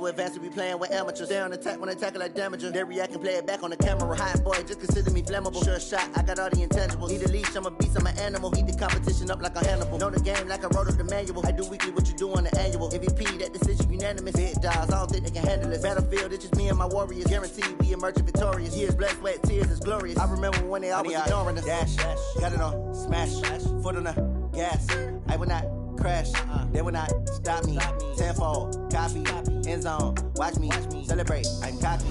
too advanced to be playing with amateurs. Stay on attack when I tackle like damager. They react and play it back on the camera. Hot boy, just consider me flammable. Sure shot, I got all the intangibles. Need a leash, I'm a beast, I'm an animal. Heat the competition up like a Hannibal. Know the game like I wrote up the manual. I do weekly what you do on the annual. MVP, that decision unanimous. Big dogs, I don't think they can handle it. Battlefield, it's just me and my warriors. Guaranteed we emerge victorious. Years, blood, sweat, tears, it's glorious. I remember when they always ignoring us. Dash, got it on, smash, foot on the gas. I will not crash, they will not stop me. Tenfold, copy, end zone, watch me celebrate. I'm cocky,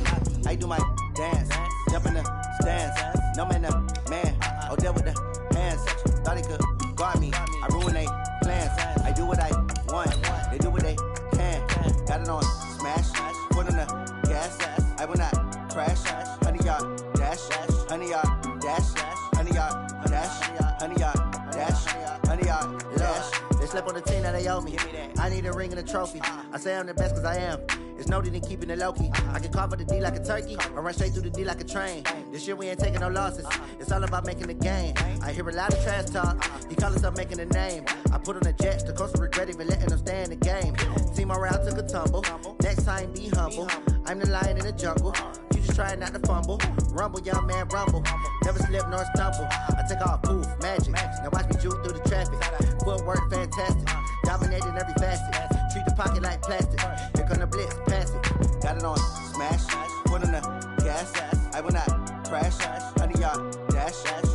I do my dance, jump in the stands. No man, man, oh there with the hands. Thought he could guard me, I ruin they plans. I do what I want, they do what they can. Got it on, smash, foot on the gas. I will not crash, 100-yard dash, 100-yard dash, 100-yard dash, 100-yard dash, 100-yard dash. They slept on the team that they owe me. I need a ring and a trophy. I say I'm the best cause I am. It's noted in keeping it low-key. I can carve up the D like a turkey or run straight through the D like a train. This year we ain't taking no losses. It's all about making the game. I hear a lot of trash talk. He call himself making a name. I put on the Jets. The coach will regret even letting them stay in the game. Team morale took a tumble. Next time be humble. I'm the lion in the jungle. You just try not to fumble. Rumble, young man, rumble. Never slip nor stumble. I take off, poof, magic. Now watch me juke through the traffic. Footwork fantastic. Dominating every facet. Treat the pocket like plastic. Here come the blitz, pass it. Got it on, smash. Foot on the gas. I will not crash. 100-yard dash.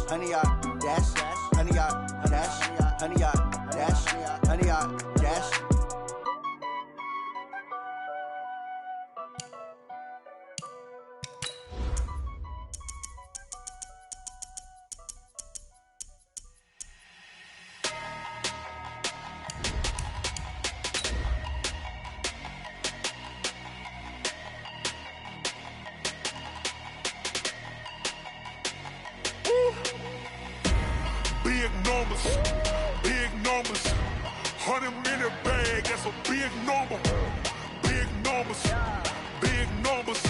100-yard dash. 100-yard dash. 100-yard dash. 100-yard dash. Big numbers, 100 minute bag, that's a big number. Big numbers,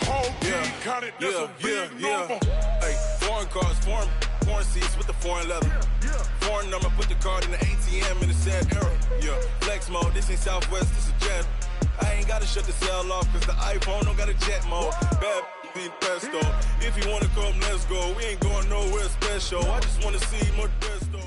whole team counted, that's a big number. Hey, foreign cars, foreign seats with the foreign leather. Foreign number, put the card in the ATM in the sad era. Yeah, flex mode, this ain't Southwest, this a jet. I ain't gotta shut the cell off, cause the iPhone don't got a jet mode. Bad being pesto. If you wanna come, let's go. We ain't going nowhere special. I just wanna see more pesto.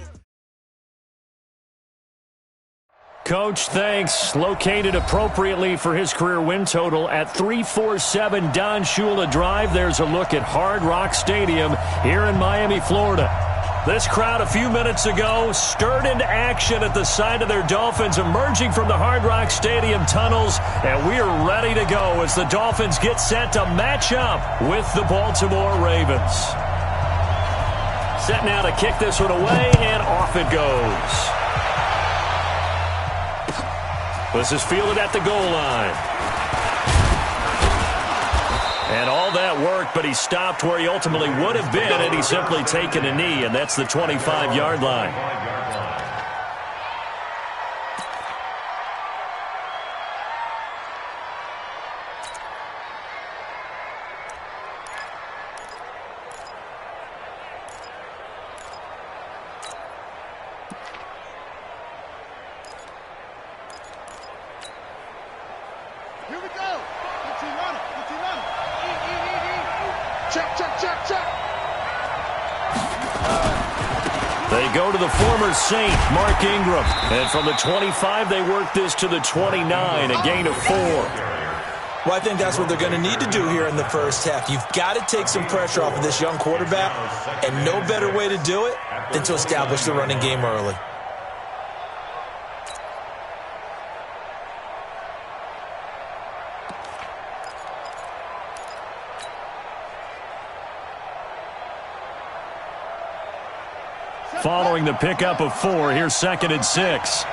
Coach, thanks. Located appropriately for his career win total at 347 Don Shula Drive. There's a look at Hard Rock Stadium here in Miami, Florida. This crowd a few minutes ago stirred into action at the side of their Dolphins emerging from the Hard Rock Stadium tunnels, and we are ready to go as the Dolphins get set to match up with the Baltimore Ravens. Set now to kick this one away, and off it goes. This is fielded at the goal line. And all that work, but he stopped where he ultimately would have been, and he's simply taken a knee, and that's the 25-yard line. Here we go. Check. They go to the former Saint, Mark Ingram. And from the 25, they work this to the 29, a gain of 4. Well, I think that's what they're going to need to do here in the first half. You've got to take some pressure off of this young quarterback, and no better way to do it than to establish the running game early. Following the pickup of 4, here's 2nd and 6.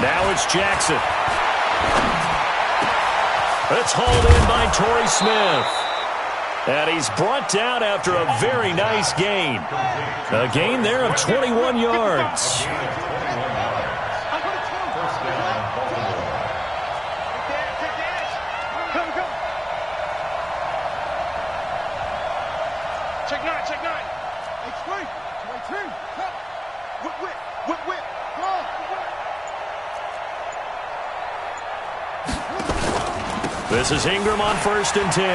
Now it's Jackson. It's hauled in by Torrey Smith. And he's brought down after a very nice gain. A gain there of 21 yards. Check Check nine. Explain. Whip. This is Ingram on 1st and 10.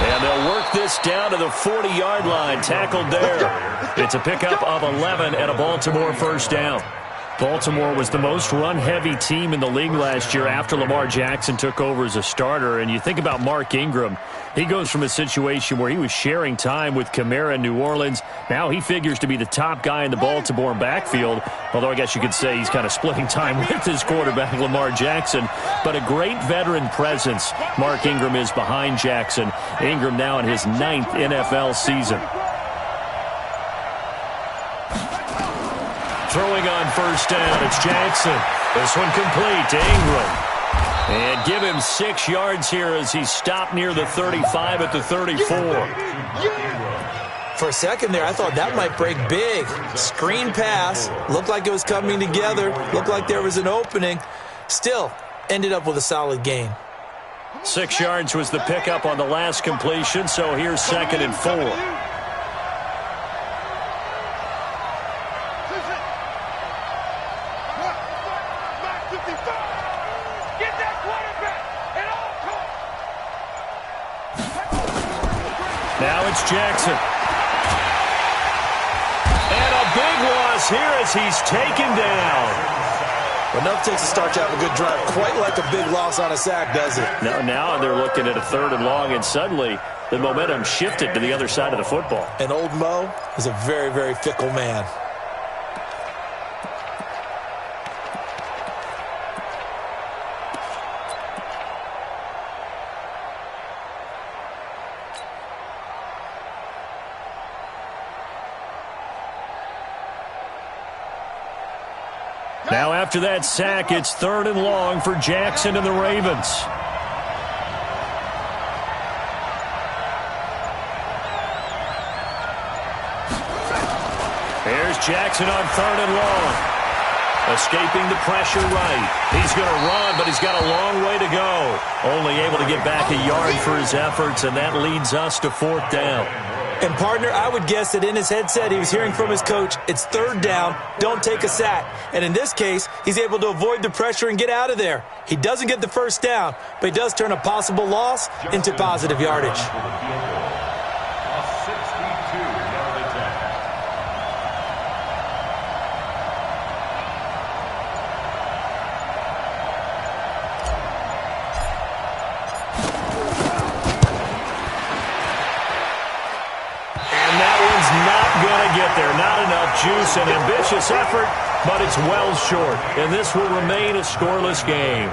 And they'll work this down to the 40-yard line. Tackled there. It's a pickup of 11 and a Baltimore first down. Baltimore was the most run-heavy team in the league last year after Lamar Jackson took over as a starter. And you think about Mark Ingram, he goes from a situation where he was sharing time with Kamara in New Orleans. Now he figures to be the top guy in the Baltimore backfield, although I guess you could say he's kind of splitting time with his quarterback, Lamar Jackson. But a great veteran presence Mark Ingram is behind Jackson. Ingram now in his 9th NFL season. Throwing on first down, it's Jackson. This one complete to Ingram. And give him 6 yards here as he stopped near the 35 at the 34. For a second there, I thought that might break big. Screen pass. Looked like it was coming together. Looked like there was an opening. Still, ended up with a solid gain. 6 yards was the pickup on the last completion, so here's 2nd and 4. Now it's Jackson. And a big loss here as he's taken down. Enough takes to start to have a good drive. Quite like a big loss on a sack, does it? Now they're looking at a 3rd and long, and suddenly the momentum shifted to the other side of the football. And old Mo is a very, very fickle man. Now after that sack, it's 3rd and long for Jackson and the Ravens. Here's Jackson on 3rd and long. Escaping the pressure right. He's going to run, but he's got a long way to go. Only able to get back a yard for his efforts, and that leads us to 4th down. And, partner, I would guess that in his headset he was hearing from his coach, it's 3rd down, don't take a sack. And in this case, he's able to avoid the pressure and get out of there. He doesn't get the first down, but he does turn a possible loss into positive yardage. Not enough juice and ambitious effort, but it's well short, and this will remain a scoreless game.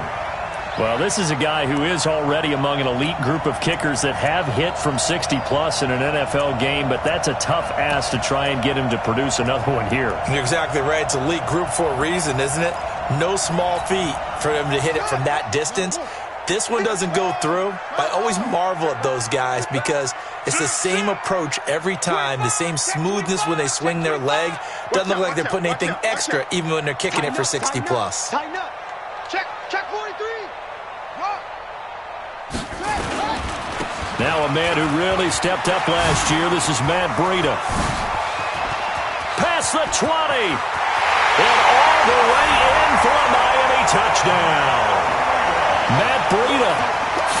Well, this is a guy who is already among an elite group of kickers that have hit from 60-plus in an NFL game, but that's a tough ask to try and get him to produce another one here. You're exactly right. It's elite group for a reason, isn't it? No small feat for him to hit it from that distance. This one doesn't go through. I always marvel at those guys because it's the same approach every time, the same smoothness when they swing their leg. Doesn't look like they're putting anything extra even when they're kicking it for 60-plus. Tighten up. Check 43. Now a man who really stepped up last year. This is Matt Breida. Past the 20. And all the way in for a Miami touchdown. Matt Breida,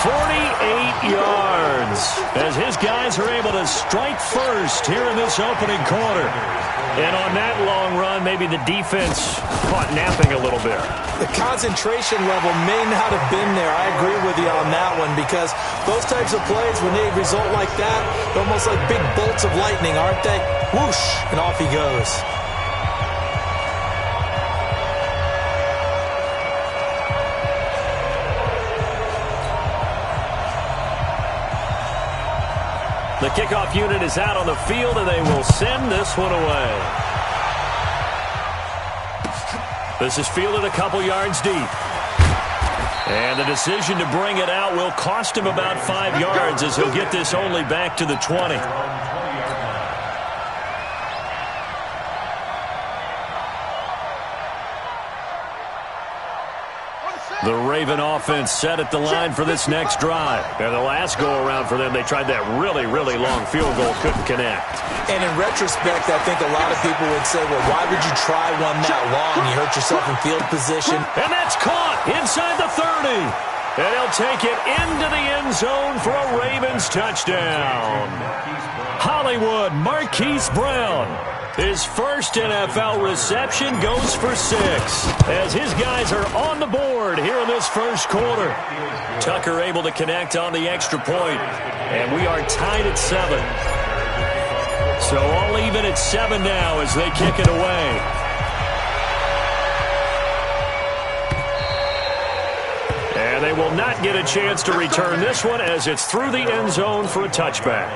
48 yards, as his guys are able to strike first here in this opening quarter. And on that long run, maybe the defense caught napping a little bit. The concentration level may not have been there. I agree with you on that one because those types of plays, when they result like that, they're almost like big bolts of lightning, aren't they? Whoosh, and off he goes. The kickoff unit is out on the field, and they will send this one away. This is fielded a couple yards deep. And the decision to bring it out will cost him about 5 yards as he'll get this only back to the 20. The Raven offense set at the line for this next drive. And the last go-around for them, they tried that really, really long field goal, couldn't connect. And in retrospect, I think a lot of people would say, well, why would you try one that long? You hurt yourself in field position. And that's caught inside the 30. And he'll take it into the end zone for a Ravens touchdown. Hollywood Marquise Brown. His first NFL reception goes for 6 as his guys are on the board here in this first quarter. Tucker able to connect on the extra point, and we are tied at 7. So all even at 7 now as they kick it away. And they will not get a chance to return this one as it's through the end zone for a touchback.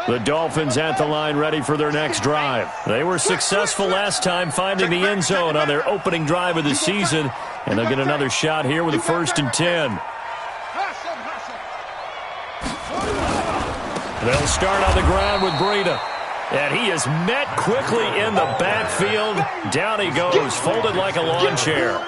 The Dolphins at the line ready for their next drive. They were successful last time finding the end zone on their opening drive of the season, and they'll get another shot here with a 1st and 10. They'll start on the ground with Breida. And he is met quickly in the backfield. Down he goes, folded like a lawn chair.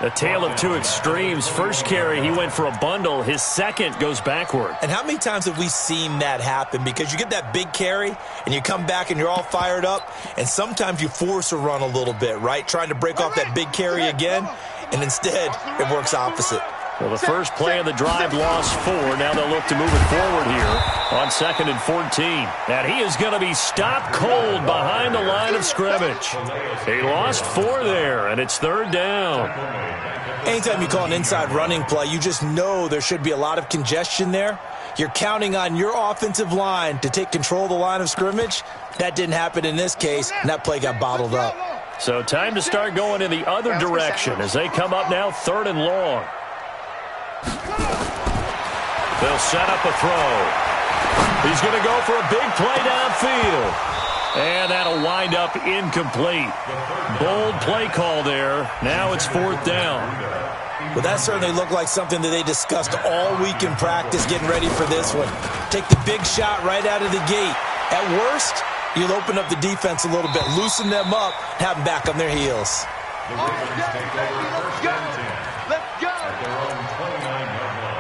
A tale of two extremes. First carry, he went for a bundle. His second goes backward. And how many times have we seen that happen? Because you get that big carry, and you come back and you're all fired up, and sometimes you force a run a little bit, right? Trying to break off that big carry again, and instead it works opposite. Well, the first play of the drive lost 4. Now they'll look to move it forward here on 2nd and 14. And he is going to be stopped cold behind the line of scrimmage. He lost 4 there, and it's 3rd down. Anytime you call an inside running play, you just know there should be a lot of congestion there. You're counting on your offensive line to take control of the line of scrimmage. That didn't happen in this case, and that play got bottled up. So time to start going in the other direction as they come up now 3rd and long. They'll set up a throw. He's going to go for a big play downfield. And that'll wind up incomplete. Bold play call there. Now it's 4th down. Well, that certainly looked like something that they discussed all week in practice getting ready for this one. Take the big shot right out of the gate. At worst, you'll open up the defense a little bit, loosen them up, have them back on their heels. The Ravens take over first and 10. Let's go! At their own 29-yard line.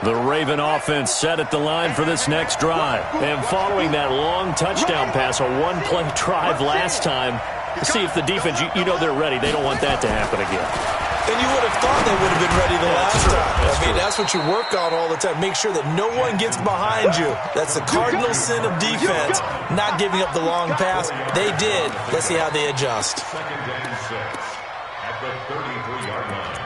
The Raven offense set at the line for this next drive. And following that long touchdown pass, a one-play drive last time, see if the defense, you know they're ready. They don't want that to happen again. And you would have thought they would have been ready the last time. That's what you work on all the time. Make sure that no one gets behind you. That's the cardinal sin of defense, not giving up the long pass. They did. Let's see how they adjust. 2nd and 6 at the 33-yard line.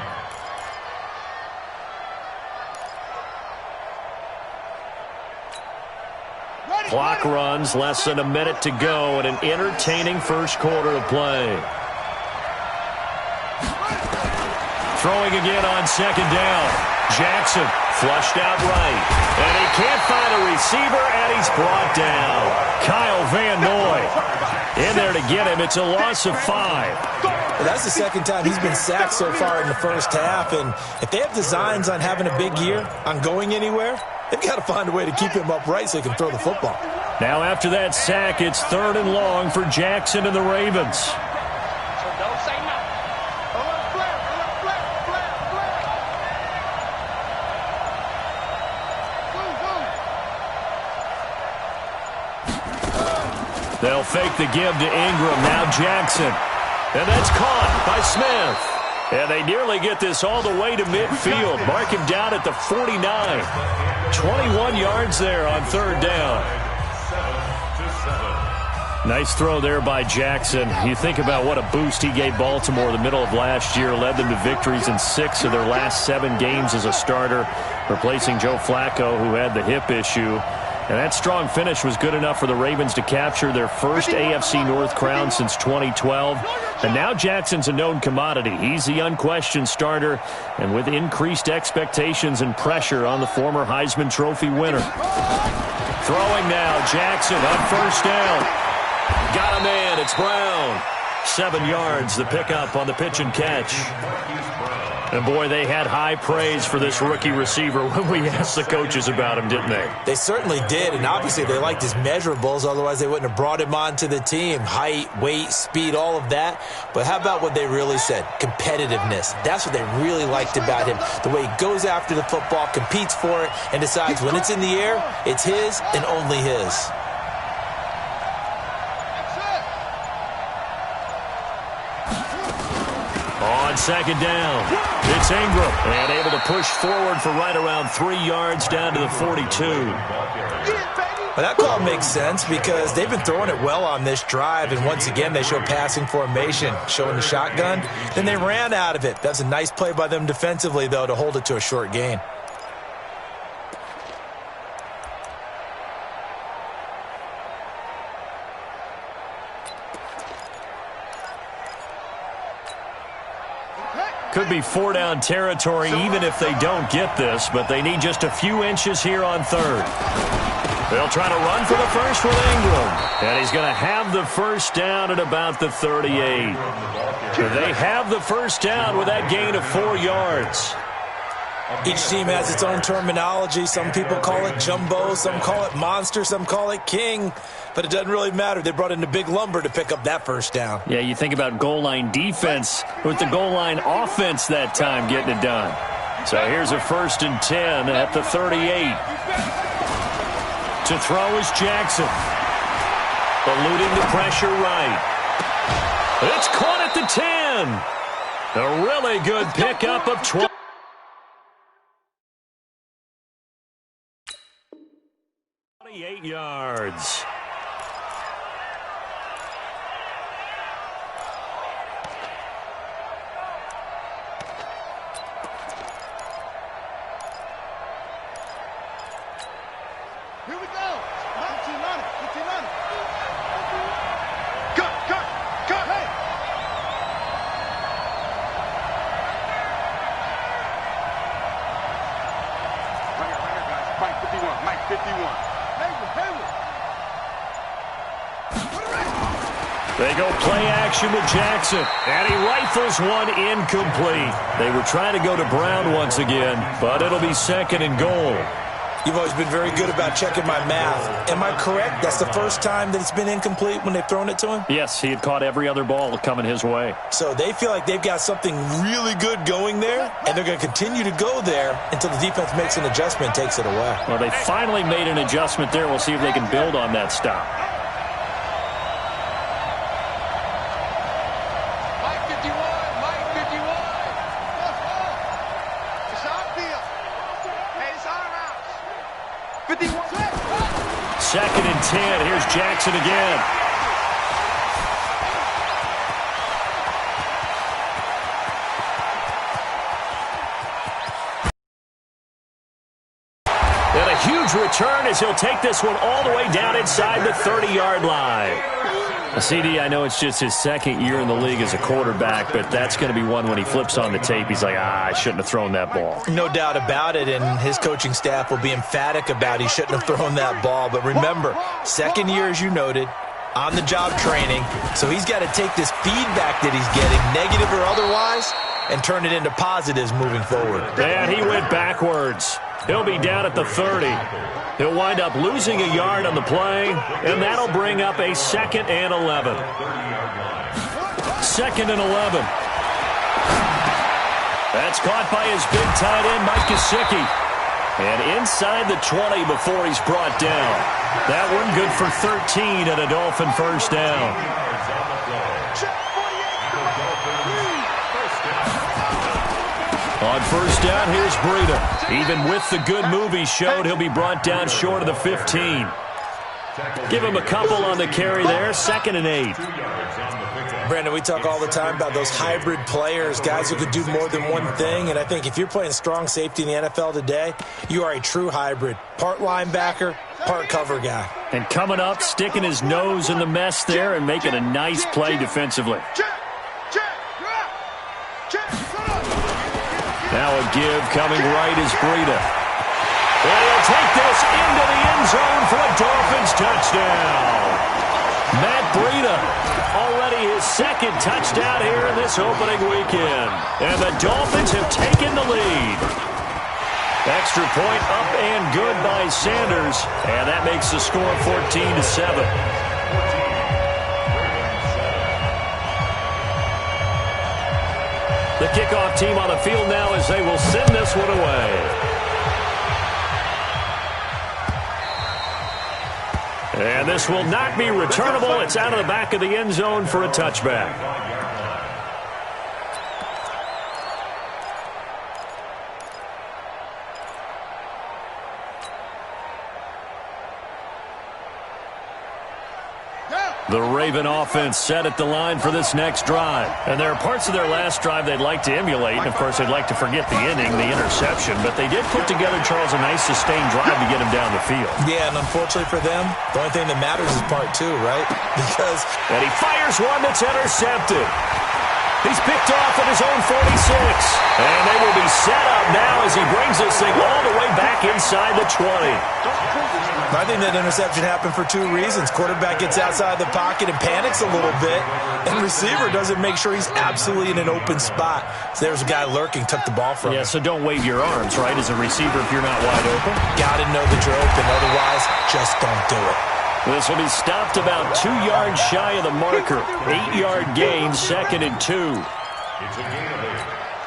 Clock runs, less than a minute to go, and an entertaining first quarter of play. Throwing again on 2nd down. Jackson flushed out right. And he can't find a receiver, and he's brought down. Kyle Van Noy in there to get him. It's a loss of 5. Well, that's the second time he's been sacked so far in the first half. And if they have designs on having a big year, on going anywhere, they've got to find a way to keep him upright so he can throw the football. Now after that sack, it's 3rd and long for Jackson and the Ravens. So don't say nothing. They'll fake the give to Ingram. Now Jackson. And that's caught by Smith. And they nearly get this all the way to midfield. Mark him down at the 49. 21 yards there on 3rd down. 7-7. Nice throw there by Jackson. You think about what a boost he gave Baltimore the middle of last year. Led them to victories in 6 of their last 7 games as a starter, replacing Joe Flacco, who had the hip issue. And that strong finish was good enough for the Ravens to capture their first AFC North crown since 2012. And now Jackson's a known commodity. He's the unquestioned starter, and with increased expectations and pressure on the former Heisman Trophy winner. Throwing now, Jackson on first down. Got a man, it's Brown. 7 yards, the pickup on the pitch and catch. And, boy, they had high praise for this rookie receiver when we asked the coaches about him, didn't they? They certainly did, and obviously they liked his measurables. Otherwise, they wouldn't have brought him onto the team. Height, weight, speed, all of that. But how about what they really said? Competitiveness. That's what they really liked about him. The way he goes after the football, competes for it, and decides when it's in the air, it's his and only his. On second down, it's Ingram, and able to push forward for right around 3 yards down to the 42. Well, that call makes sense because they've been throwing it well on this drive, and once again they show passing formation, showing the shotgun. Then they ran out of it. That's a nice play by them defensively, though, to hold it to a short gain. Could be 4-down territory even if they don't get this, but they need just a few inches here on third. They'll try to run for the first with Ingram, and he's going to have the first down at about the 38. They have the first down with that gain of 4 yards. Each team has its own terminology. Some people call it jumbo, some call it monster, some call it king. But it doesn't really matter. They brought in the big lumber to pick up that first down. Yeah, you think about goal line defense with the goal line offense that time getting it done. So here's a 1st and 10 at the 38. To throw is Jackson. Eluding the pressure right. It's caught at the 10. A really good pickup of 12. 28 yards. Here we go. 15 on it. 15 on it. Cut. Hey. Right here, guys. Mike 51. Mike 51. They go play action with Jackson, and he rifles one incomplete. They were trying to go to Brown once again, but it'll be 2nd and goal. You've always been very good about checking my math. Am I correct? That's the first time that it's been incomplete when they've thrown it to him? Yes, he had caught every other ball coming his way. So they feel like they've got something really good going there, and they're going to continue to go there until the defense makes an adjustment and takes it away. Well, they finally made an adjustment there. We'll see if they can build on that stop. Second and 10. Here's Jackson again. And a huge return as he'll take this one all the way down inside the 30-yard line. CD, I know it's just his 2nd year in the league as a quarterback, but that's going to be one when he flips on the tape. He's like, I shouldn't have thrown that ball. No doubt about it, and his coaching staff will be emphatic about he shouldn't have thrown that ball. But remember, 2nd year, as you noted, on-the-job training, so he's got to take this feedback that he's getting, negative or otherwise, and turn it into positives moving forward. And he went backwards. He'll be down at the 30. He'll wind up losing a yard on the play, and that'll bring up a 2nd and 11. 2nd and 11. That's caught by his big tight end, Mike Gesicki. And inside the 20 before he's brought down. That one good for 13 and a Dolphin first down. On first down, here's Breida. Even with the good move he showed, he'll be brought down short of the 15. Give him a couple on the carry there, 2nd and 8. Brandon, we talk all the time about those hybrid players, guys who could do more than one thing, and I think if you're playing strong safety in the NFL today, you are a true hybrid. Part linebacker, part cover guy. And coming up, sticking his nose in the mess there and making a nice play defensively. Now a give coming right is Breida. And he'll take this into the end zone for a Dolphins touchdown. Matt Breida, already his second touchdown here in this opening weekend. And the Dolphins have taken the lead. Extra point up and good by Sanders. And that makes the score 14-7. The kickoff team on the field now as they will send this one away. And this will not be returnable. It's out of the back of the end zone for a touchback. The Raven offense set at the line for this next drive. And there are parts of their last drive they'd like to emulate. And, of course, they'd like to forget the inning, the interception. But they did put together, Charles, a nice sustained drive to get him down the field. Yeah, and unfortunately for them, the only thing that matters is part two, right? Because... And he fires one that's intercepted. He's picked off at his own 46. And they will be set up now as he brings this thing all the way back inside the 20. I think that interception happened for two reasons. Quarterback gets outside the pocket and panics a little bit, and receiver doesn't make sure he's absolutely in an open spot. So there's a guy lurking, took the ball from him. Yeah, so don't wave your arms, right, as a receiver if you're not wide open. Got to know that you're open. Otherwise, just don't do it. This will be stopped about 2 yards shy of the marker. 8-yard gain, 2nd and 2.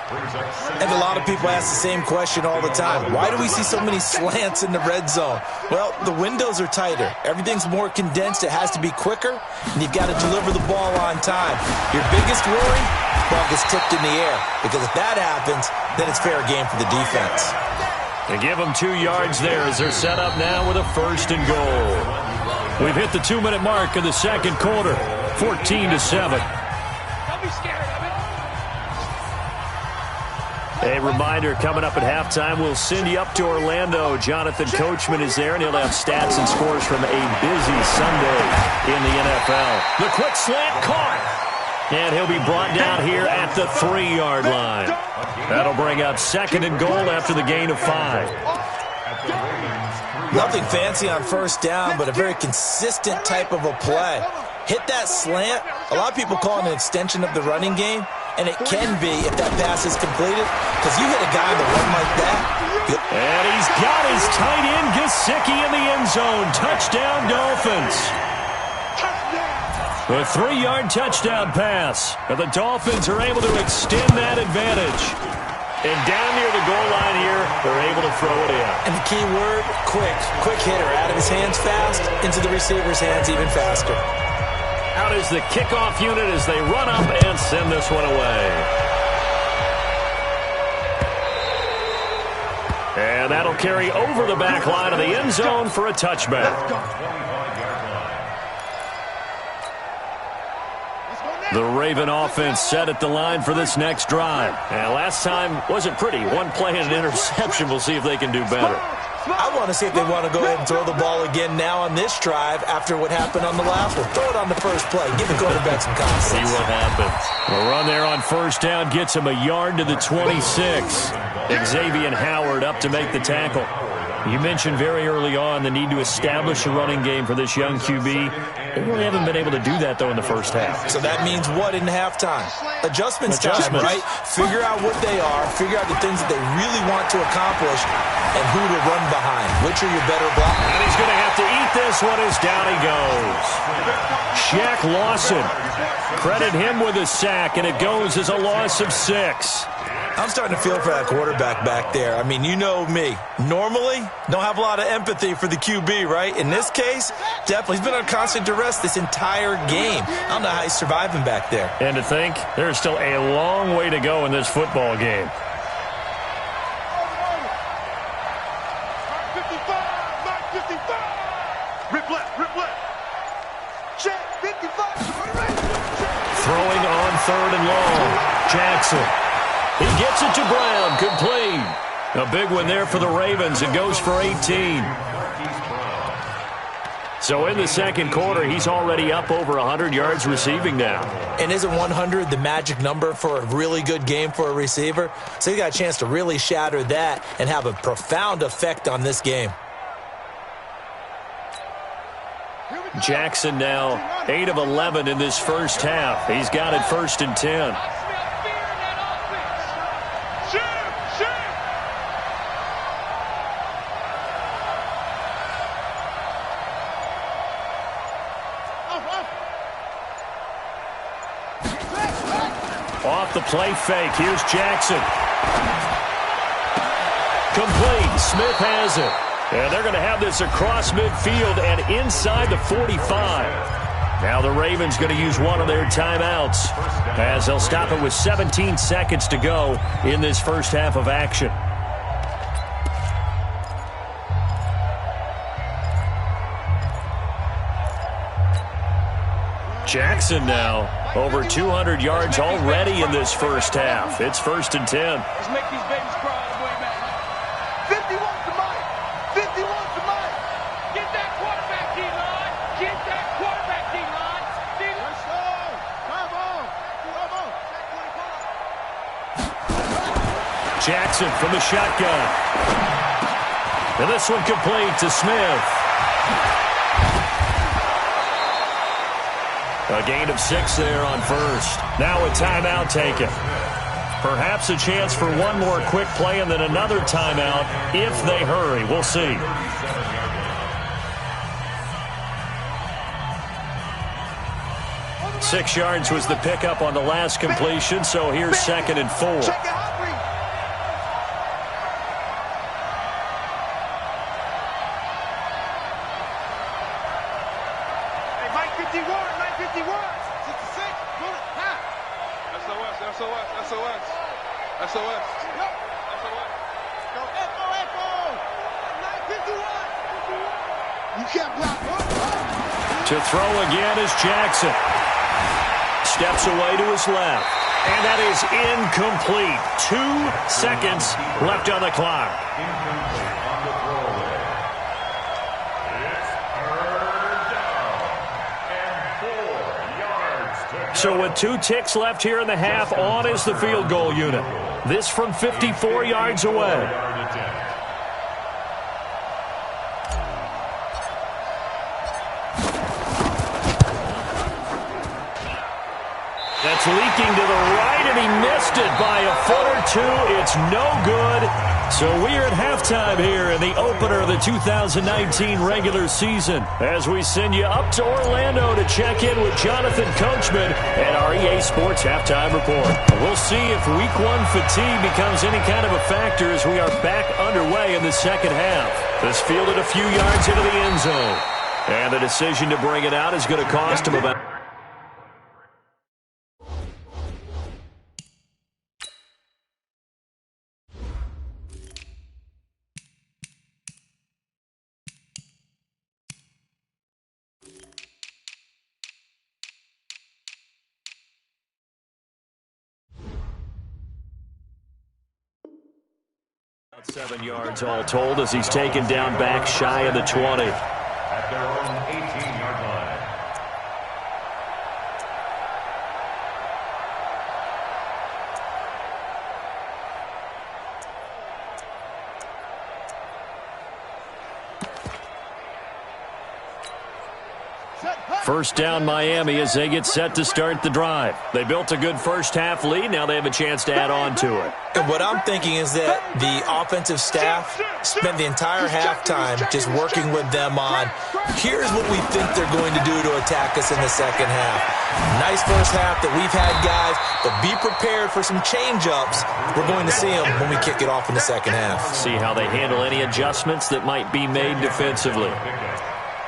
And a lot of people ask the same question all the time. Why do we see so many slants in the red zone? Well, the windows are tighter. Everything's more condensed. It has to be quicker, and you've got to deliver the ball on time. Your biggest worry, ball gets tipped in the air. Because if that happens, then it's fair game for the defense. They give them 2 yards there as they're set up now with a 1st and goal. We've hit the 2-minute mark of the second quarter, 14-7. A reminder, coming up at halftime, we'll send you up to Orlando. Jonathan Coachman is there, and he'll have stats and scores from a busy Sunday in the NFL. The quick slant caught. And he'll be brought down here at the 3-yard line. That'll bring up 2nd and goal after the gain of 5. Nothing fancy on first down, but a very consistent type of a play. Hit that slant. A lot of people call it an extension of the running game, and it can be if that pass is completed, because you hit a guy on the run like that. And he's got his tight end, Gesicki, in the end zone. Touchdown, Dolphins. A 3-yard touchdown pass. And the Dolphins are able to extend that advantage. And down near the goal line here, they're able to throw it in. And the key word, quick. Quick hitter. Out of his hands fast, into the receiver's hands even faster. Out is the kickoff unit as they run up and send this one away. And that'll carry over the back line of the end zone for a touchback. The Raven offense set at the line for this next drive. And last time wasn't pretty. One play and an interception. We'll see if they can do better. I want to see if they want to go ahead and throw the ball again now on this drive after what happened on the last one. Throw it on the first play. Give the quarterback some confidence. See what happens. The run there on first down gets him a yard to the 26. Xavier Howard up to make the tackle. You mentioned very early on the need to establish a running game for this young QB. They really haven't been able to do that, though, in the first half. So that means what in halftime? Adjustments time, right? Figure out what they are, figure out the things that they really want to accomplish, and who to run behind. Which are your better blockers? And he's going to have to eat this one as down he goes. Shaq Lawson. Credit him with a sack, and it goes as a loss of 6. I'm starting to feel for that quarterback back there. I mean, you know me. Normally, don't have a lot of empathy for the QB, right? In this case, definitely. He's been on constant duress this entire game. I don't know how he's surviving back there. And to think, there's still a long way to go in this football game. Throwing on 3rd and long. Jackson. He gets it to Brown, complete. A big one there for the Ravens. It goes for 18. So in the second quarter, he's already up over 100 yards receiving now. And isn't 100 the magic number for a really good game for a receiver? So he got a chance to really shatter that and have a profound effect on this game. Jackson now 8 of 11 in this first half. He's got it 1st and 10. Off the play fake. Here's Jackson. Complete. Smith has it. And they're going to have this across midfield and inside the 45. Now the Ravens going to use one of their timeouts as they'll stop it with 17 seconds to go in this first half of action. Jackson now over 200 yards already in this first half. It's 1st and 10. Let's make these babies cry all the way back. 50 wants the mic. 50 wants the mic. Get that quarterback, D-line. Get that quarterback, D-line. Let's go. Come on. Jackson from the shotgun. And this one complete to Smith. A gain of 6 there on first. Now a timeout taken. Perhaps a chance for one more quick play and then another timeout if they hurry. We'll see. Six yards was the pickup on the last completion, so here's 2nd and 4. To throw again is Jackson. Steps away to his left. And that is incomplete. 2 seconds left on the clock. So with 2 ticks left here in the half, on is the field goal unit. This from 54 yards away. That's leaking to the right, and he missed it by a foot or 2. It's no good. So we're at halftime here in the opener of the 2019 regular season as we send you up to Orlando to check in with Jonathan Coachman and our EA Sports Halftime Report. We'll see if Week 1 fatigue becomes any kind of a factor as we are back underway in the second half. This fielded a few yards into the end zone. And the decision to bring it out is going to cost him about... About 7 yards all told as he's taken down back shy of the 20. At their own 18-yard line. First down Miami as they get set to start the drive. They built a good first half lead. Now they have a chance to add on to it. And what I'm thinking is that the offensive staff spent the entire halftime just working with them on, here's what we think they're going to do to attack us in the second half. Nice first half that we've had, guys, but be prepared for some change-ups. We're going to see them when we kick it off in the second half. See how they handle any adjustments that might be made defensively.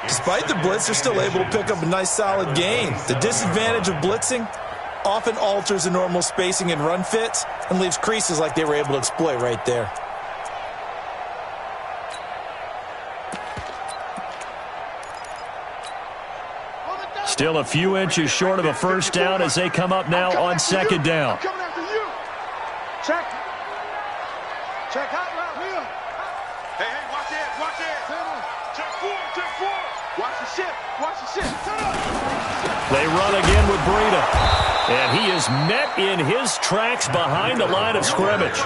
Despite the blitz, they're still able to pick up a nice solid gain. The disadvantage of blitzing often alters the normal spacing and run fits and leaves creases like they were able to exploit right there. Still a few inches short of a first down as they come up now on second down. Check. Check hot route here. Hey, watch it. Check 4. Watch the shift. Watch the shift. They run again with Breida. And he is met in his tracks behind the line of scrimmage.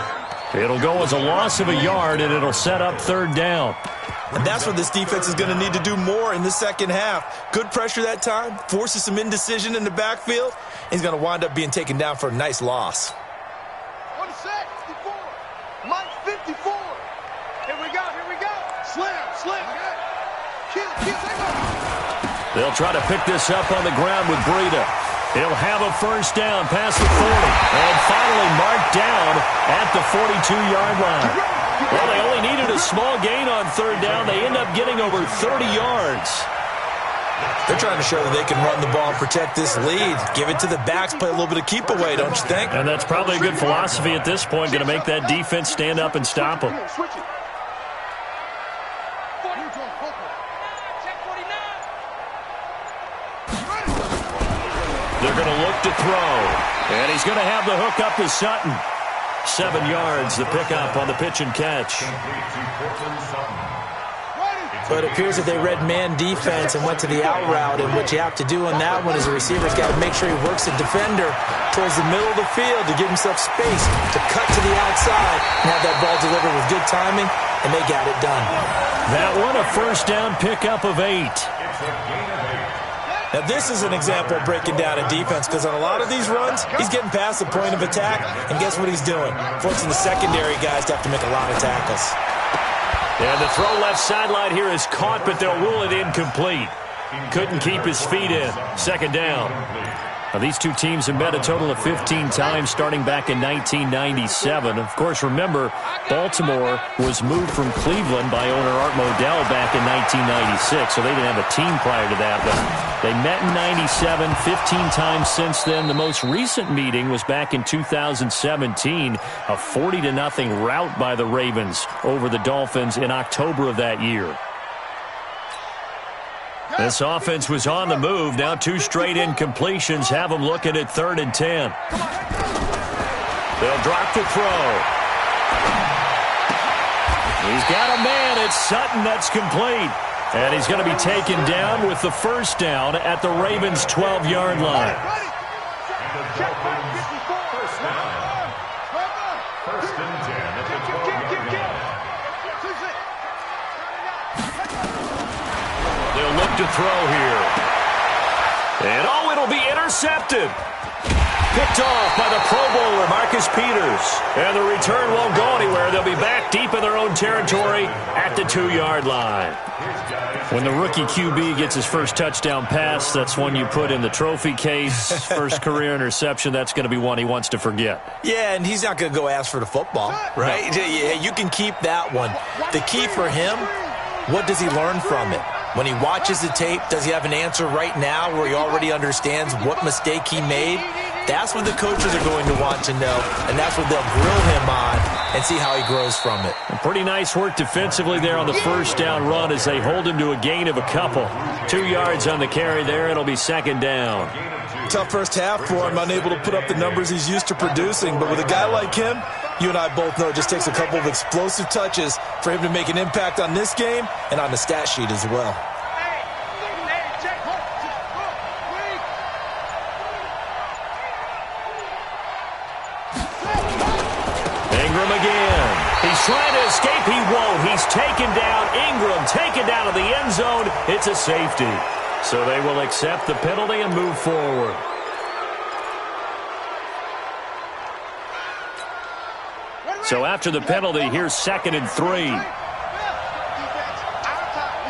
It'll go as a loss of a yard, and it'll set up third down. And that's what this defense is going to need to do more in the second half. Good pressure that time, forces some indecision in the backfield. He's going to wind up being taken down for a nice loss. On the sack, 54. Mike, 54. Here we go, here we go. Slam. Kill, take off. They'll try to pick this up on the ground with Breida. He'll have a first down past the 40. And finally marked down at the 42-yard line. Well, they only needed a small gain on third down. They end up getting over 30 yards. They're trying to show that they can run the ball and protect this lead. Give it to the backs, play a little bit of keep away, don't you think? And that's probably a good philosophy at this point, going to make that defense stand up and stop them. Switch it. They're going to look to throw. And he's going to have the hook up to Sutton. 7 yards, the pickup on the pitch and catch. So it appears that they read man defense and went to the out route, and what you have to do on that one is the receiver's got to make sure he works the defender towards the middle of the field to give himself space to cut to the outside and have that ball delivered with good timing, and they got it done. That one, a first down pickup of 8. Now, this is an example of breaking down a defense, because on a lot of these runs, he's getting past the point of attack, and guess what he's doing? Forcing the secondary guys to have to make a lot of tackles. And the throw left sideline here is caught, but they'll rule it incomplete. Couldn't keep his feet in. Second down. Now, these two teams have met a total of 15 times starting back in 1997. Of course, remember, Baltimore was moved from Cleveland by owner Art Modell back in 1996, so they didn't have a team prior to that. But they met in 97, 15 times since then. The most recent meeting was back in 2017, a 40-0 rout by the Ravens over the Dolphins in October of that year. This offense was on the move. Now 2 straight incompletions have them looking at 3rd and 10. They'll drop the throw. He's got a man. It's Sutton. That's complete. And he's going to be taken down with the first down at the Ravens' 12-yard line. First and 10 at the 12-yard line. They'll look to throw here. And, it'll be intercepted. Picked off by the Pro Bowler, Marcus Peters. And the return won't go anywhere. They'll be back deep in their own territory at the 2-yard line. When the rookie QB gets his first touchdown pass, that's one you put in the trophy case. First career interception, that's going to be one he wants to forget. Yeah, and he's not going to go ask for the football, right? Yeah, you can keep that one. The key for him, what does he learn from it? When he watches the tape, does he have an answer right now where he already understands what mistake he made? That's what the coaches are going to want to know, and that's what they'll grill him on and see how he grows from it. Pretty nice work defensively there on the first down run as they hold him to a gain of a couple. 2 yards on the carry there. It'll be second down. Tough first half for him, unable to put up the numbers he's used to producing. But with a guy like him, you and I both know it just takes a couple of explosive touches for him to make an impact on this game and on the stat sheet as well. Ingram again. He's trying to escape. He won't. He's taken down. Ingram taken down to the end zone. It's a safety. So they will accept the penalty and move forward. So after the penalty, here's 2nd and 3. It's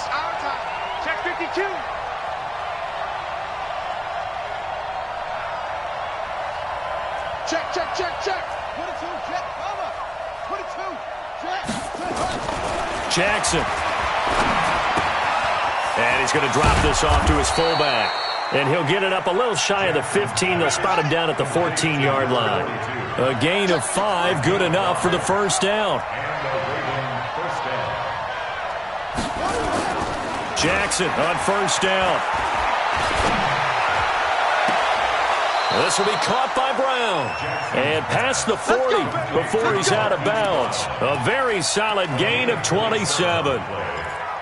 our time. Check 52. Check. 22, check. Mama. 22, check. Jackson. And he's going to drop this off to his fullback. And he'll get it up a little shy of the 15. They'll spot him down at the 14-yard line. A gain of 5, good enough for the first down. Jackson on first down. This will be caught by Brown. And past the 40 before he's out of bounds. A very solid gain of 27.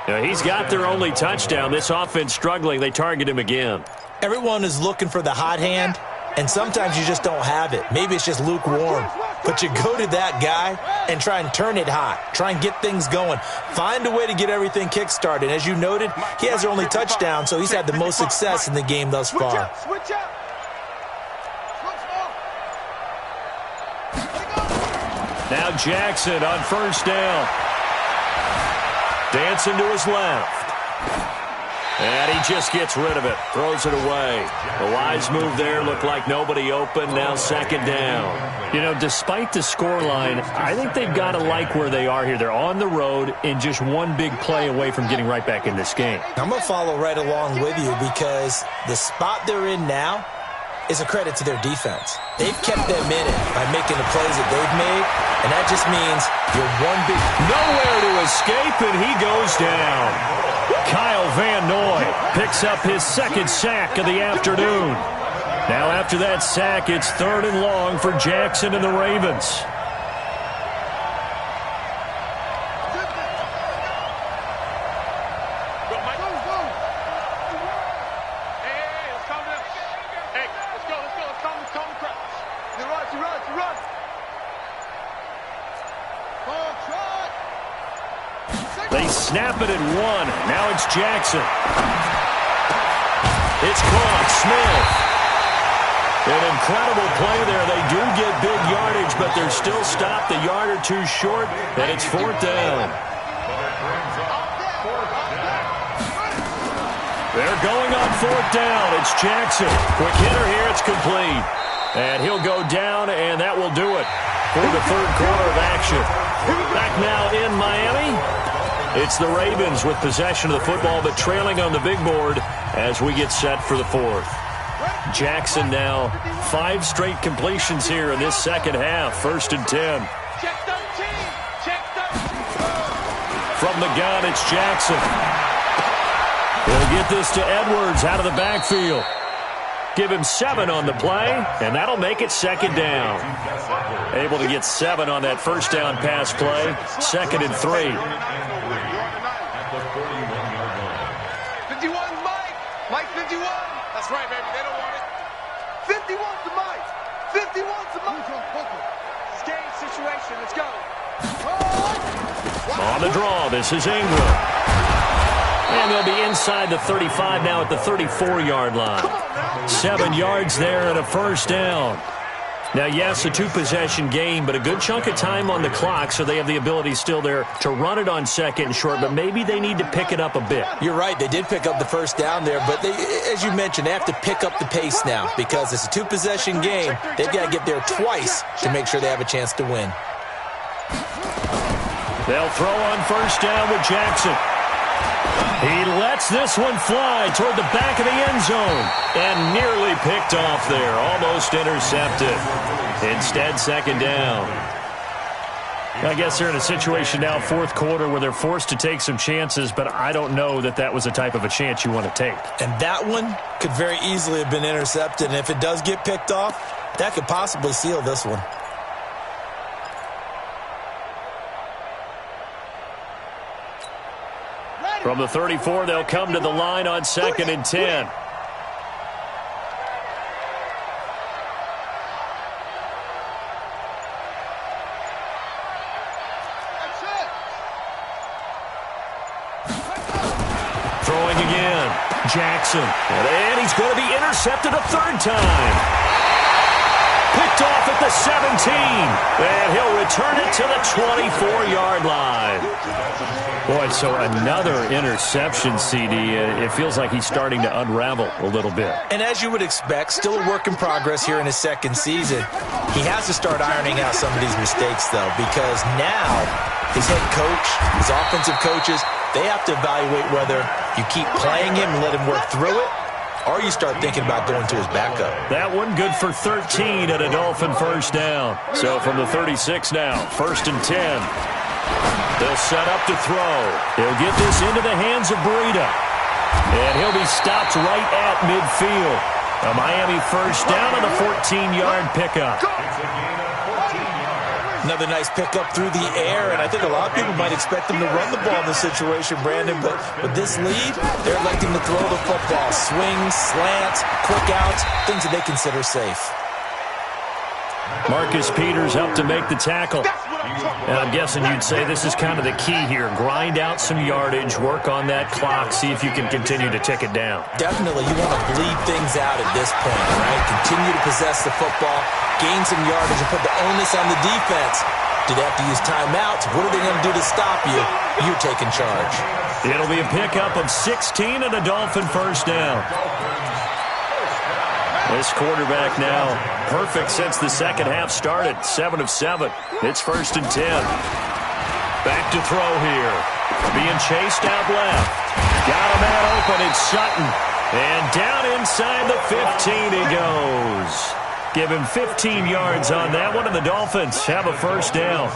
He's got their only touchdown. This offense struggling. They target him again. Everyone is looking for the hot hand, and sometimes you just don't have it. Maybe it's just lukewarm. But you go to that guy and try and turn it hot. Try and get things going. Find a way to get everything kick-started. As you noted, he has their only touchdown, so he's had the most success in the game thus far. Now Jackson on first down. Dancing to his left. And he just gets rid of it. Throws it away. The wise move there. Looked like nobody open. Now second down. Despite the scoreline, I think they've got to like where they are here. They're on the road and just one big play away from getting right back in this game. I'm going to follow right along with you because the spot they're in now is a credit to their defense. They've kept them in it by making the plays that they've made, and that just means you're one big... Nowhere to escape, and he goes down. Kyle Van Noy picks up his second sack of the afternoon. Now after that sack, it's 3rd and long for Jackson and the Ravens. They snap it at 1. Now it's Jackson. It's caught. Smith. An incredible play there. They do get big yardage, but they're still stopped a yard or two short, and it's 4th down. They're going on 4th down. It's Jackson. Quick hitter here. It's complete. And he'll go down, and that will do it for the 3rd quarter of action. Back now in Miami. It's the Ravens with possession of the football, but trailing on the big board as we get set for the 4th. Jackson now 5 straight completions here in this second half. 1st and 10. Check 13. Check 13. From the gun, it's Jackson. He'll get this to Edwards out of the backfield. Give him 7 on the play, and that'll make it 2nd down. Able to get 7 on that first down pass play. 2nd and 3. 51, Mike. Mike 51. That's right, baby. They don't want it. 51's the Mike. 51's the Mike. It's game situation. Let's go. On the draw, this is Ingram. And they'll be inside the 35 now at the 34-yard line. 7 yards there and a first down. Now, yes, a 2-possession game, but a good chunk of time on the clock, so they have the ability still there to run it on 2nd and short, but maybe they need to pick it up a bit. You're right. They did pick up the first down there, but as you mentioned, they have to pick up the pace now because it's a 2-possession game. They've got to get there twice to make sure they have a chance to win. They'll throw on first down with Jackson. He lets this one fly toward the back of the end zone and nearly picked off there, almost intercepted. Instead, 2nd down. I guess they're in a situation now, 4th quarter, where they're forced to take some chances, but I don't know that that was the type of a chance you want to take. And that one could very easily have been intercepted, and if it does get picked off, that could possibly seal this one. From the 34, they'll come to the line on 2nd and 10. Throwing again. Jackson. And he's going to be intercepted a 3rd time. Picked off at the 17. And he'll return it to the 24-yard line. Boy, so another interception, CD. It feels like he's starting to unravel a little bit. And as you would expect, still a work in progress here in his 2nd season. He has to start ironing out some of these mistakes, though, because now his head coach, his offensive coaches, they have to evaluate whether you keep playing him and let him work through it, or you start thinking about going to his backup. That one good for 13 and a Dolphin first down. So from the 36 now, 1st and 10. They'll set up to throw. He'll get this into the hands of Breida. And he'll be stopped right at midfield. A Miami first down on a 14-yard pickup. Another nice pickup through the air, and I think a lot of people might expect them to run the ball in this situation, Brandon, but with this lead, they're electing to throw the football. Swings, slants, quick outs, things that they consider safe. Marcus Peters up to make the tackle. And I'm guessing you'd say this is kind of the key here. Grind out some yardage, work on that clock, see if you can continue to tick it down. Definitely, you want to bleed things out at this point, right? Continue to possess the football, gain some yardage, and put the onus on the defense. Do they have to use timeouts? What are they going to do to stop you? You're taking charge. It'll be a pickup of 16 and a Dolphin first down. This quarterback now perfect since the second half started. 7 of 7. It's 1st and 10. Back to throw here. Being chased out left. Got a man open. It's Sutton. And down inside the 15 he goes. Give him 15 yards on that one, and the Dolphins have a first down.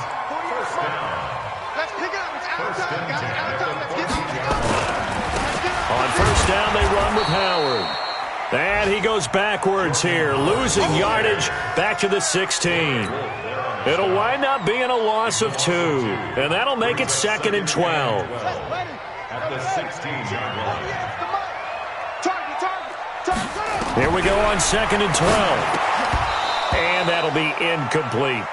On first down, they run with Howard. And he goes backwards here, losing yardage back to the 16. It'll wind up being a loss of 2, and that'll make it 2nd and 12. At the 16-yard line. Here we go on 2nd and 12. And that'll be incomplete.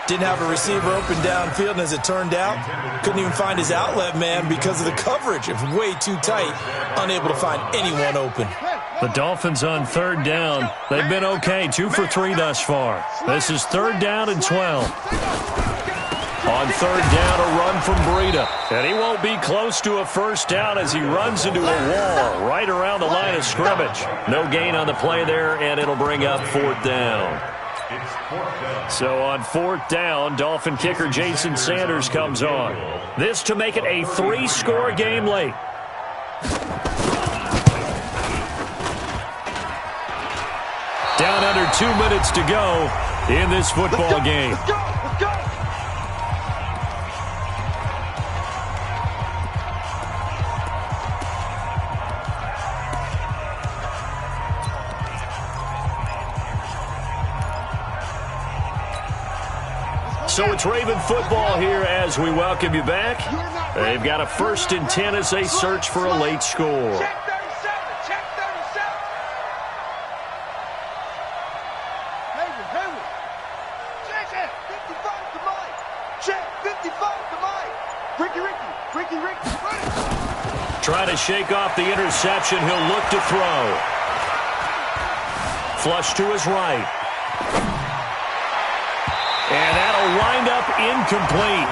Didn't have a receiver open downfield, and as it turned out, couldn't even find his outlet man because of the coverage. It was way too tight, unable to find anyone open. The Dolphins on 3rd down. They've been okay, 2 for 3 thus far. This is 3rd down and 12. On 3rd down, a run from Breida. And he won't be close to a first down as he runs into a wall right around the line of scrimmage. No gain on the play there, and it'll bring up 4th down. So on 4th down, Dolphin kicker Jason Sanders comes on. This to make it a 3-score game late. Down under 2 minutes to go in this football game. Let's go! So it's Raven football here as we welcome you back. They've got a 1st and 10 as they search for a late score. Check 37, check 37. Hayward. Check 55 to Mike. Check 55 to Mike. Ricky. Trying to shake off the interception. He'll look to throw. Flush to his right. And that'll wind up incomplete.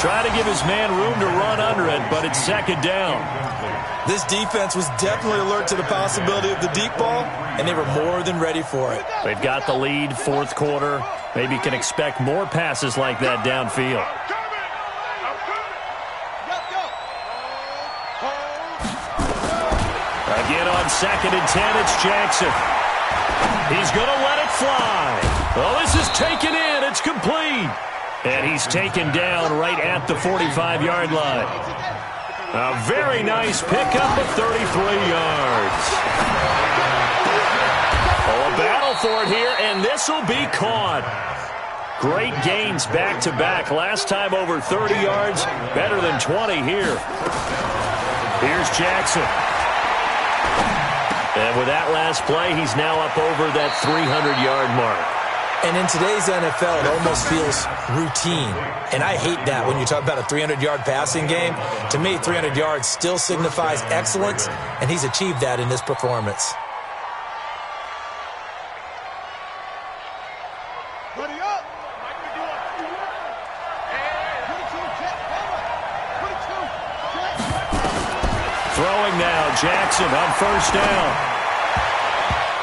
Try to give his man room to run under it, but it's 2nd down. This defense was definitely alert to the possibility of the deep ball, and they were more than ready for it. They've got the lead, 4th quarter. Maybe you can expect more passes like that downfield. Again on 2nd and 10, it's Jackson. He's going to let it fly. Well, this is taken in. It's complete. And he's taken down right at the 45-yard line. A very nice pickup of 33 yards. Oh, a battle for it here, and this will be caught. Great gains back-to-back. Last time over 30 yards, better than 20 here. Here's Jackson. And with that last play, he's now up over that 300-yard mark. And in today's NFL, it almost feels routine. And I hate that when you talk about a 300-yard passing game. To me, 300 yards still signifies excellence, and he's achieved that in this performance. Throwing now, Jackson on 1st down.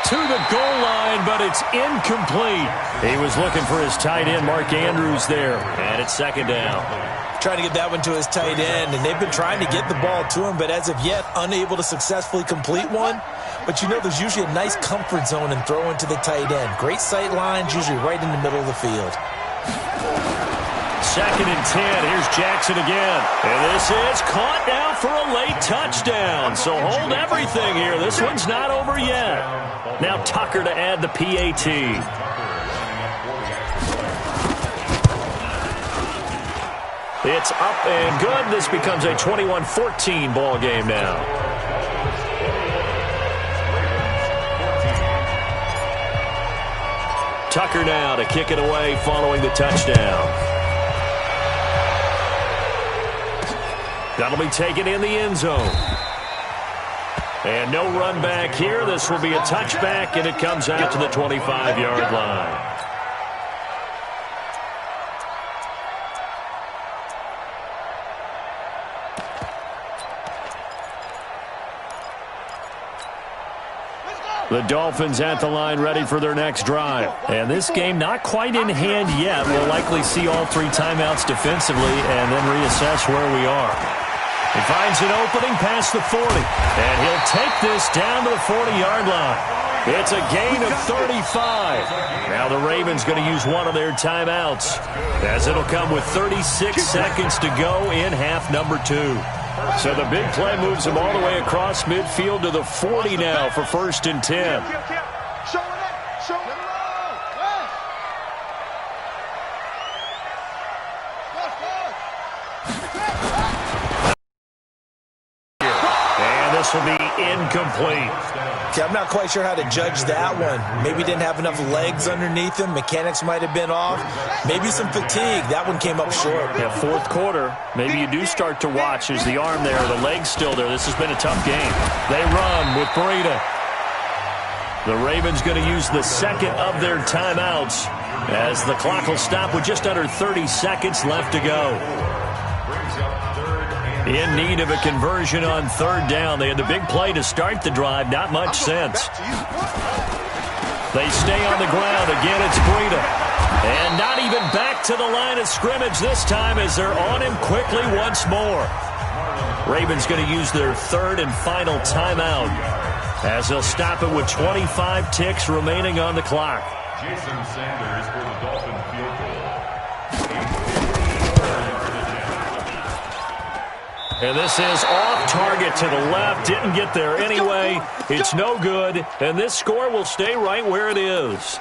To the goal line, but it's incomplete. He was looking for his tight end, Mark Andrews, there. And it's 2nd down. Trying to get that one to his tight end, and they've been trying to get the ball to him, but as of yet, unable to successfully complete one. But you know there's usually a nice comfort zone in throwing to the tight end. Great sight lines, usually right in the middle of the field. 2nd and 10. Here's Jackson again. And this is caught now for a late touchdown. So hold everything here. This one's not over yet. Now Tucker to add the PAT. It's up and good. This becomes a 21-14 ball game now. Tucker now to kick it away following the touchdown. That'll be taken in the end zone. And no run back here. This will be a touchback, and it comes out to the 25-yard line. The Dolphins at the line ready for their next drive. And this game not quite in hand yet. We'll likely see all 3 timeouts defensively and then reassess where we are. He finds an opening past the 40. And he'll take this down to the 40-yard line. It's a gain of 35. Now the Ravens going to use one of their timeouts, as it'll come with 36 seconds to go in half number 2. So the big play moves him all the way across midfield to the 40 now for 1st and 10. And this will be incomplete. Okay, I'm not quite sure how to judge that one. Maybe didn't have enough legs underneath him. Mechanics might have been off. Maybe some fatigue. That one came up short. Yeah, 4th quarter. Maybe you do start to watch. Is the arm there? The leg's still there? This has been a tough game. They run with Breida. The Ravens going to use the 2nd of their timeouts, as the clock will stop with just under 30 seconds left to go. In need of a conversion on 3rd down. They had the big play to start the drive. Not much sense. They stay on the ground. Again, it's Breida. And not even back to the line of scrimmage this time, as they're on him quickly once more. Ravens going to use their 3rd and final timeout, as they'll stop it with 25 ticks remaining on the clock. Jason Sanders for the Dolphin field goal. And this is off target to the left. Didn't get there anyway. It's no good. And this score will stay right where it is.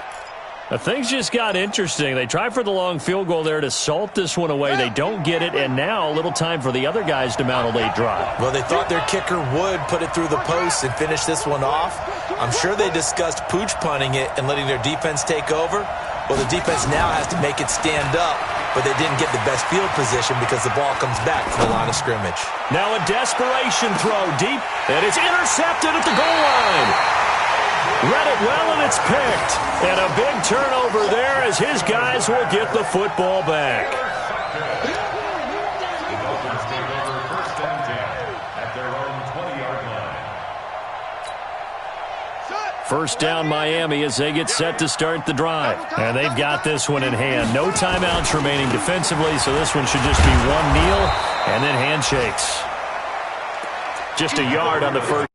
Now, things just got interesting. They try for the long field goal there to salt this one away. They don't get it. And now a little time for the other guys to mount a late drive. Well, they thought their kicker would put it through the post and finish this one off. I'm sure they discussed pooch punting it and letting their defense take over. Well, the defense now has to make it stand up, but they didn't get the best field position because the ball comes back to the line of scrimmage. Now a desperation throw deep, and it's intercepted at the goal line. Read it well, and it's picked. And a big turnover there, as his guys will get the football back. The Dolphins take over 1st and 10 at their own 20-yard line. 1st down Miami as they get set to start the drive. And they've got this one in hand. No timeouts remaining defensively, so this one should just be one kneel and then handshakes. Just a yard on the 1st